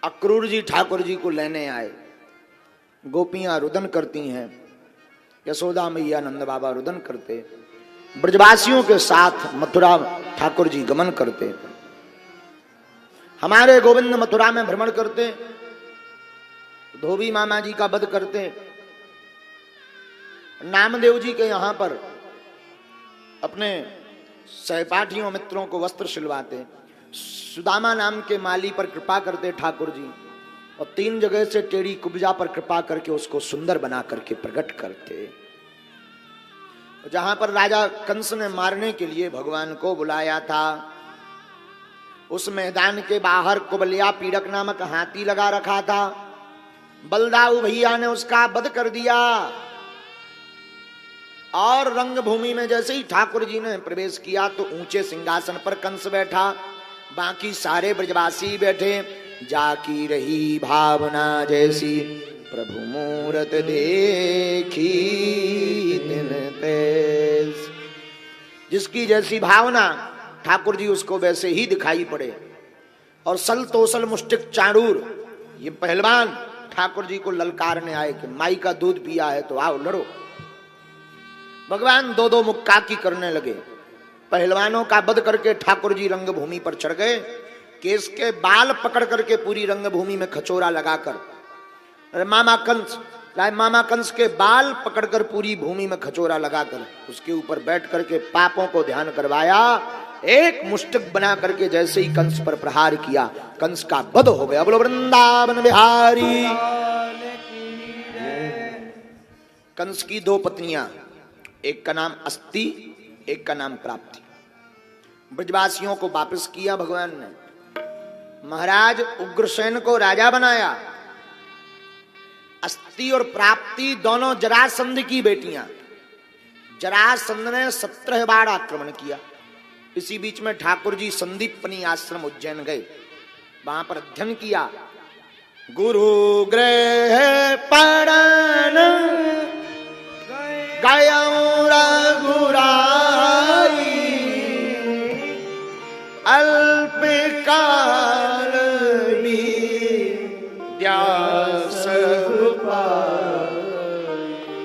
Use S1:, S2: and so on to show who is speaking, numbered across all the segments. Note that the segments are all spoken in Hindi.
S1: अक्रूर जी ठाकुर जी को लेने आए। गोपियां रुदन करती हैं, यशोदा मैया नंद बाबा रुदन करते, ब्रजवासियों के साथ मथुरा ठाकुर जी गमन करते। हमारे गोविंद मथुरा में भ्रमण करते, धोबी मामा जी का वध करते, नामदेव जी के यहां पर अपने सहपाठियों मित्रों को वस्त्र सिलवाते, सुदामा नाम के माली पर कृपा करते ठाकुर जी, और 3 जगह से टेढ़ी कुब्जा पर कृपा करके उसको सुंदर बना करके प्रकट करते। जहां पर राजा कंस ने मारने के लिए भगवान को बुलाया था, उस मैदान के बाहर कुबलिया पीड़क नामक हाथी लगा रखा था। बलदाऊ भैया ने उसका वध कर दिया, और रंगभूमि में जैसे ही ठाकुर जी ने प्रवेश किया तो ऊंचे सिंहासन पर कंस बैठा, बाकी सारे ब्रजवासी बैठे। जाकी रही भावना जैसी प्रभु मूरत देखी दिन तेज। जिसकी जैसी भावना ठाकुर जी उसको वैसे ही दिखाई पड़े। और सल तोसल मुष्टिक चाणूर ये पहलवान ठाकुर जी को ललकारने आए कि माई का दूध पिया है तो आओ लड़ो। भगवान 2-2 मुक्का की करने लगे। पहलवानों का वध करके ठाकुर जी रंगभूमि पर चढ़ गए, केस के बाल पकड़ करके पूरी रंगभूमि में खचोरा लगाकर, मामा कंस के बाल पकड़कर पूरी भूमि में खचोरा लगाकर उसके ऊपर बैठ करके पापों को ध्यान करवाया। एक मुष्टिक बना करके जैसे ही कंस पर प्रहार किया, कंस का वध हो गया। बोलो वृंदावन बिहारी। कंस की 2 पत्नियां, एक का नाम अस्ति, एक का नाम प्राप्ति। ब्रजवासियों को वापस किया भगवान ने। महाराज उग्रसेन को राजा बनाया। अस्ति और प्राप्ति दोनों जरासंध की बेटियां। जरासंध ने 17 बार आक्रमण किया। इसी बीच में ठाकुर जी संदीपनी आश्रम उज्जैन गए, वहां पर अध्ययन किया। गुरु गृह पढ़न गया रघुराई, अल्प काल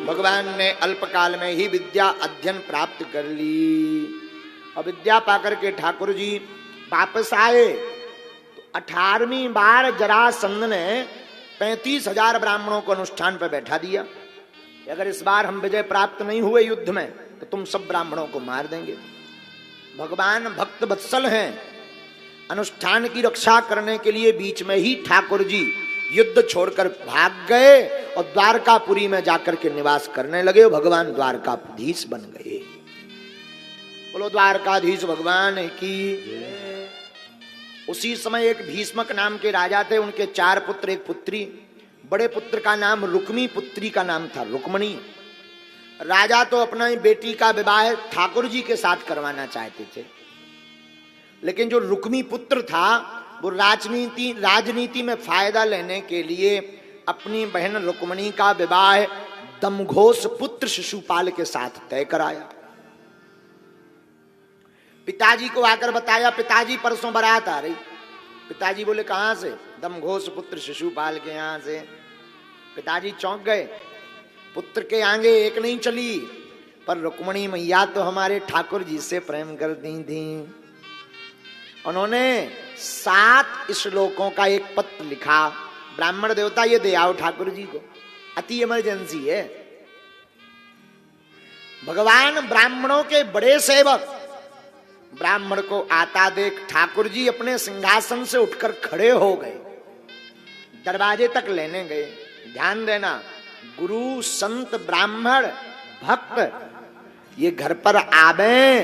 S1: भगवान ने अल्प काल में ही विद्या अध्ययन प्राप्त कर ली। और विद्या पाकर के ठाकुर जी वापस आए तो 18वीं बार जरासंध ने 35,000 ब्राह्मणों को अनुष्ठान पर बैठा दिया। अगर इस बार हम विजय प्राप्त नहीं हुए युद्ध में तो तुम सब ब्राह्मणों को मार देंगे। भगवान भक्त वत्सल हैं। अनुष्ठान की रक्षा करने के लिए बीच में ही ठाकुर जी युद्ध छोड़कर भाग गए और द्वारकापुरी में जाकर के निवास करने लगे। भगवान द्वारकाधीश बन गए। बोलो द्वारकाधीश भगवान की। उसी समय एक भीष्मक नाम के राजा थे, उनके 4 पुत्र 1 पुत्री। बड़े पुत्र का नाम रुक्मी, पुत्री का नाम था रुक्मणी। राजा तो अपना बेटी का विवाह ठाकुर जी के साथ करवाना चाहते थे, लेकिन जो रुक्मी पुत्र था वो राजनीति में फायदा लेने के लिए अपनी बहन रुक्मणी का विवाह दमघोष पुत्र शिशुपाल के साथ तय कराया। पिताजी को आकर बताया, पिताजी परसों बारात आ रही। पिताजी बोले कहां से? दमघोष पुत्र शिशुपाल के यहां से। पिताजी चौंक गए। पुत्र के आगे एक नहीं चली, पर रुक्मणी मैया तो हमारे ठाकुर जी से प्रेम करती थी। उन्होंने 7 श्लोकों का एक पत्र लिखा, ब्राह्मण देवता ये दे आओ ठाकुर जी को, अति इमरजेंसी है। भगवान ब्राह्मणों के बड़े सेवक। ब्राह्मण को आता देख ठाकुर जी अपने सिंहासन से उठकर खड़े हो गए, दरवाजे तक लेने गए। ध्यान देना, गुरु संत ब्राह्मण भक्त ये घर पर आवे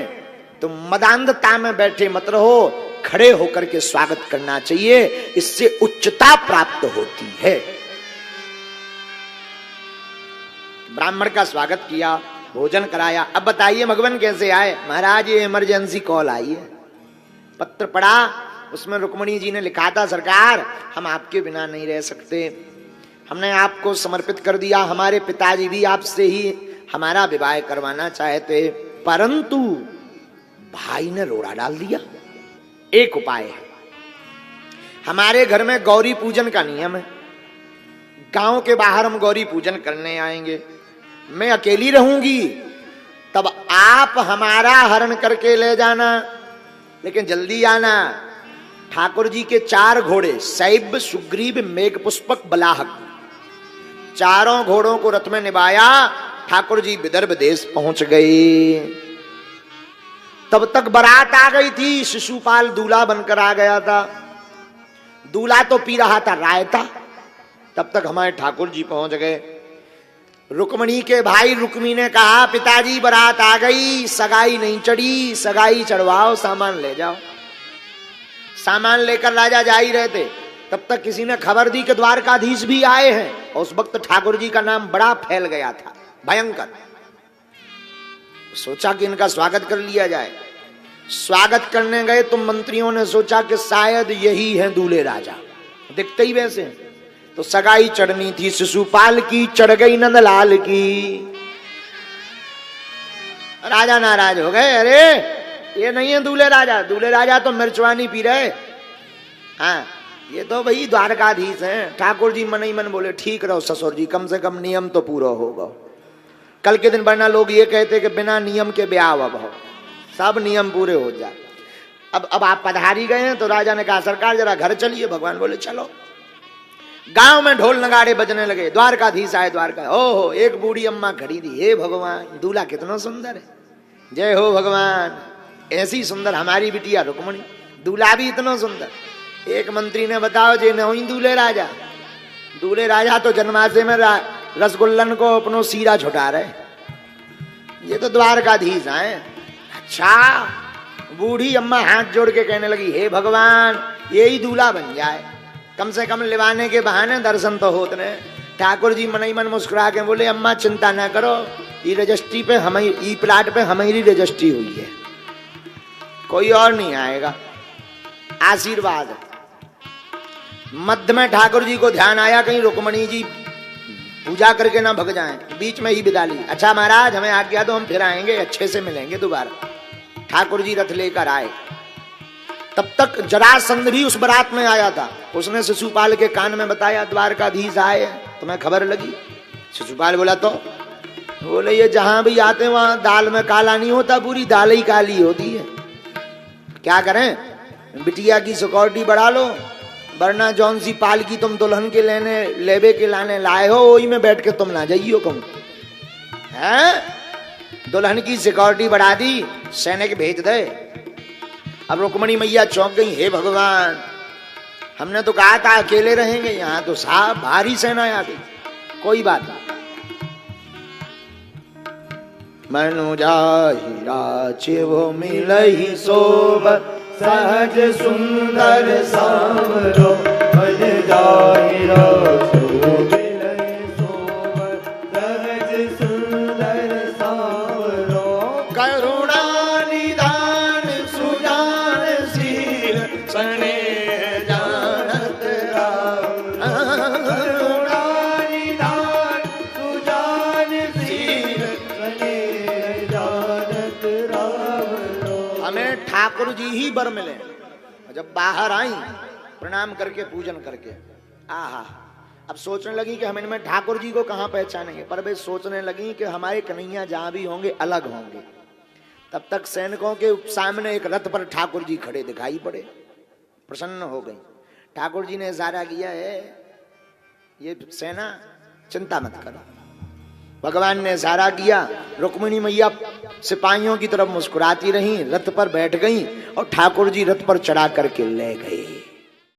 S1: तो मदांधता में बैठे मत रहो, खड़े होकर के स्वागत करना चाहिए, इससे उच्चता प्राप्त होती है। ब्राह्मण का स्वागत किया, भोजन कराया। अब बताइए भगवान कैसे आए? महाराज ये इमरजेंसी कॉल आई है। पत्र पढ़ा, उसमें रुक्मणी जी ने लिखा था, सरकार हम आपके बिना नहीं रह सकते, हमने आपको समर्पित कर दिया। हमारे पिताजी भी आपसे ही हमारा विवाह करवाना चाहते, परंतु भाई ने रोड़ा डाल दिया। एक उपाय है, हमारे घर में गौरी पूजन का नियम है, गांव के बाहर हम गौरी पूजन करने आएंगे, मैं अकेली रहूंगी, तब आप हमारा हरण करके ले जाना, लेकिन जल्दी आना। ठाकुर जी के 4 घोड़े, शैब, सुग्रीव, मेघपुष्पक, बलाहक, चारों घोड़ों को रथ में निभाया, ठाकुर जी विदर्भ देश पहुंच गए। तब तक बारात आ गई थी, शिशुपाल दूल्हा बनकर आ गया था, दूल्हा तो पी रहा था रायता। तब तक हमारे ठाकुर जी पहुंच गए। रुक्मणी के भाई रुक्मी ने कहा, पिताजी बारात आ गई, सगाई नहीं चढ़ी, सगाई चढ़वाओ, सामान ले जाओ। सामान लेकर राजा जा ही रहे थे, तब तक किसी ने खबर दी कि द्वारकाधीश भी आए हैं, और उस वक्त ठाकुर जी का नाम बड़ा फैल गया था, भयंकर। सोचा कि इनका स्वागत कर लिया जाए। स्वागत करने गए तो मंत्रियों ने सोचा कि शायद यही है दूल्हे राजा, दिखते ही वैसे। तो सगाई चढ़नी थी शिशुपाल की, चढ़ गई नंदलाल की। राजा नाराज हो गए, अरे ये नहीं है दूल्हे राजा, दूल्हे राजा तो मिर्चवानी पी रहे, हाँ ये तो भाई द्वारकाधीश हैं। ठाकुर जी मन ही मन बोले, ठीक रहो ससुर जी, कम से कम नियम तो पूरा होगा। कल के दिन वरना लोग ये कहते कि बिना नियम के ब्याह अब हो, सब नियम पूरे हो जाए। अब आप पधारी गए हैं, तो राजा ने कहा सरकार जरा घर चलिए। भगवान बोले चलो। गांव में ढोल नगाड़े बजने लगे, द्वारकाधीश आए द्वारका। ओहो, एक बूढ़ी अम्मा खड़ी थी, हे भगवान दूल्हा कितना सुंदर है, जय हो भगवान, ऐसी सुंदर हमारी बिटिया रुक्मणी, दूल्हा भी इतना सुंदर। एक मंत्री ने बताओ जे नहीं दूल्हे राजा, दूल्हे राजा तो जन्माशय में रसगुल्लन को अपनो सीरा छुटा रहे, ये तो द्वारकाधीश आए। अच्छा, बूढ़ी अम्मा हाथ जोड़ के कहने लगी, हे भगवान यही दूल्हा बन जाए, कम से कम लिवाने के बहाने दर्शन तो होते ने। ठाकुर जी मन ही मन मुस्कुरा के बोले, अम्मा चिंता ना करो, ई रजिस्ट्री पे हम, ई प्लाट पे हमारी रजिस्ट्री हुई है, कोई और नहीं आएगा, आशीर्वाद। मध्य में ठाकुर जी को ध्यान आया कहीं रुक्मणी जी पूजा करके ना भग जाएं, बीच में ही बिदा ली। अच्छा महाराज हमें आज्ञा दो, हम फिर आएंगे, अच्छे से मिलेंगे दोबारा। ठाकुर जी रथ लेकर आए। तब तक जरासंध भी उस बारात में आया था, उसने शिशुपाल के कान में बताया द्वारकाधीश आए, तुम्हें खबर लगी? शिशुपाल बोला तो, बोले ये जहां भी आते वहां दाल में काला नहीं होता, पूरी दाल ही काली होती है, क्या करें, बिटिया की सिक्योरिटी बढ़ा लो, वरना जौन सी पाल की तुम दुल्हन के लेने लेबे के लाने लाए हो, वही में बैठ के तुम ना जाइयो कहूं है। दुल्हन की सिक्योरिटी बढ़ा दी, सैनिक भेज दे। अब रुक्मणी मैया चौंक गई, हे भगवान हमने तो कहा था अकेले रहेंगे, यहाँ तो साहब भारी सेना आ गई, कोई बात नहीं। मनु जाहि राचे वो मिलहि शोभ, सहज सुंदर सांवरो, मन जाहि राचे वो मिलहि शोभ, सहज सुंदर सांवरो, करुणा निदान सुजान शील, स्नेह जानत राम, करुणा निदान सुजान शील, स्नेह जानत राम। हमें ठाकुर जी ही बर मिले। जब बाहर आई प्रणाम करके पूजन करके, आहा, अब सोचने लगी कि हम इनमें ठाकुर जी को कहां पहचानेंगे, पर वे सोचने लगी कि हमारे कन्हैया जहां भी होंगे अलग होंगे। तब तक सैनिकों के सामने एक रथ पर ठाकुर जी खड़े दिखाई पड़े, प्रसन्न हो गई। ठाकुर जी ने इशारा किया है, ये सेना चिंता मत करो। भगवान ने इशारा किया, रुक्मिणी मैया सिपाहियों की तरफ मुस्कुराती रही, रथ पर बैठ गई और ठाकुर जी रथ पर चढ़ा करके ले गए।